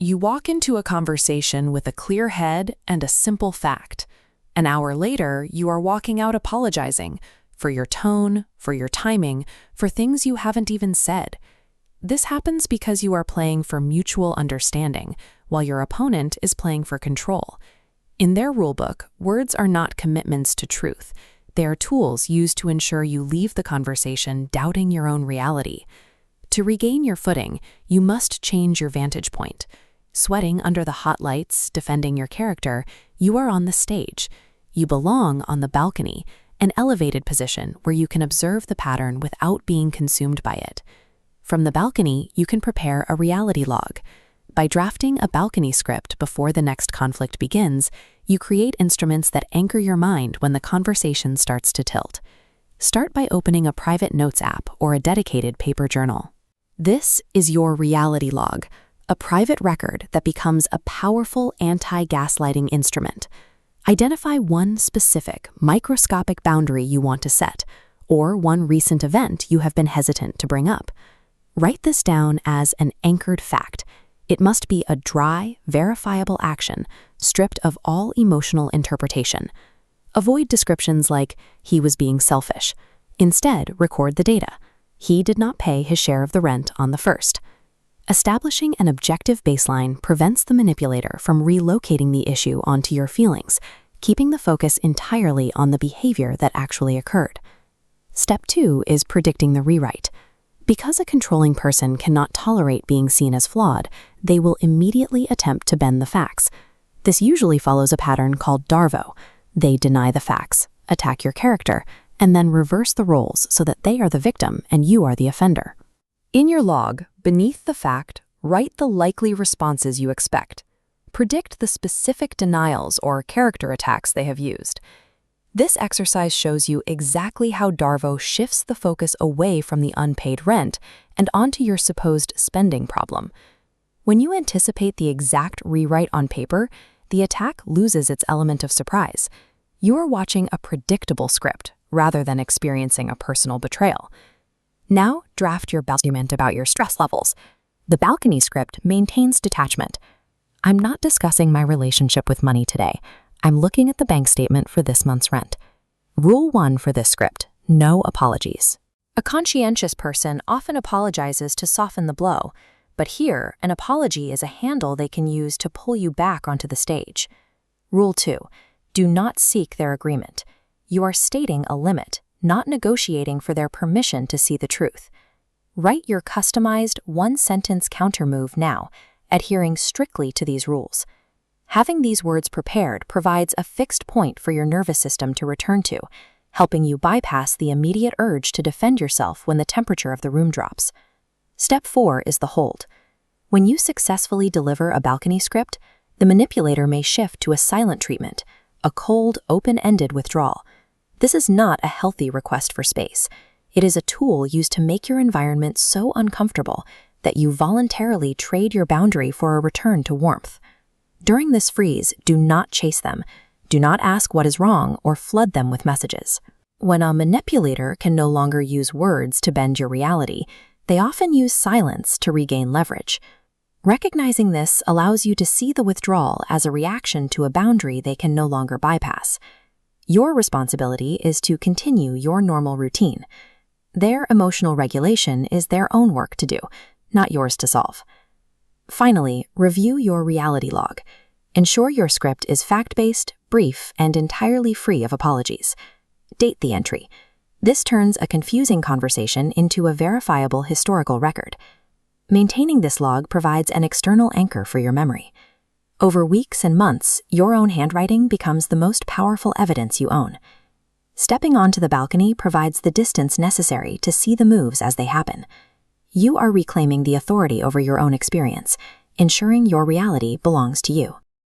You walk into a conversation with a clear head and a simple fact. An hour later, you are walking out apologizing for your tone, for your timing, for things you haven't even said. This happens because you are playing for mutual understanding, while your opponent is playing for control. In their rulebook, words are not commitments to truth. They are tools used to ensure you leave the conversation doubting your own reality. To regain your footing, you must change your vantage point. Sweating under the hot lights, defending your character, you are on the stage. You belong on the balcony, an elevated position where you can observe the pattern without being consumed by it. From the balcony, you can prepare a reality log. By drafting a balcony script before the next conflict begins, you create instruments that anchor your mind when the conversation starts to tilt. Start by opening a private notes app or a dedicated paper journal. This is your reality log, a private record that becomes a powerful anti-gaslighting instrument. Identify one specific, microscopic boundary you want to set, or one recent event you have been hesitant to bring up. Write this down as an anchored fact. It must be a dry, verifiable action, stripped of all emotional interpretation. Avoid descriptions like, "he was being selfish." Instead, record the data. He did not pay his share of the rent on the 1st. Establishing an objective baseline prevents the manipulator from relocating the issue onto your feelings, keeping the focus entirely on the behavior that actually occurred. Step 2 is predicting the rewrite. Because a controlling person cannot tolerate being seen as flawed, they will immediately attempt to bend the facts. This usually follows a pattern called Darvo. They deny the facts, attack your character, and then reverse the roles so that they are the victim and you are the offender. In your log, beneath the fact, write the likely responses you expect. Predict the specific denials or character attacks they have used. This exercise shows you exactly how Darvo shifts the focus away from the unpaid rent and onto your supposed spending problem. When you anticipate the exact rewrite on paper, the attack loses its element of surprise. You are watching a predictable script rather than experiencing a personal betrayal. Now, draft your document about your stress levels. The balcony script maintains detachment. I'm not discussing my relationship with money today. I'm looking at the bank statement for this month's rent. Rule 1 for this script: no apologies. A conscientious person often apologizes to soften the blow, but here, an apology is a handle they can use to pull you back onto the stage. Rule 2: do not seek their agreement. You are stating a limit, not negotiating for their permission to see the truth. Write your customized one-sentence countermove now, adhering strictly to these rules. Having these words prepared provides a fixed point for your nervous system to return to, helping you bypass the immediate urge to defend yourself when the temperature of the room drops. Step 4 is the hold. When you successfully deliver a balcony script, the manipulator may shift to a silent treatment, a cold, open-ended withdrawal. This is not a healthy request for space. It is a tool used to make your environment so uncomfortable that you voluntarily trade your boundary for a return to warmth. During this freeze, do not chase them. Do not ask what is wrong or flood them with messages. When a manipulator can no longer use words to bend your reality, they often use silence to regain leverage. Recognizing this allows you to see the withdrawal as a reaction to a boundary they can no longer bypass. Your responsibility is to continue your normal routine. Their emotional regulation is their own work to do, not yours to solve. Finally, review your reality log. Ensure your script is fact-based, brief, and entirely free of apologies. Date the entry. This turns a confusing conversation into a verifiable historical record. Maintaining this log provides an external anchor for your memory. Over weeks and months, your own handwriting becomes the most powerful evidence you own. Stepping onto the balcony provides the distance necessary to see the moves as they happen. You are reclaiming the authority over your own experience, ensuring your reality belongs to you.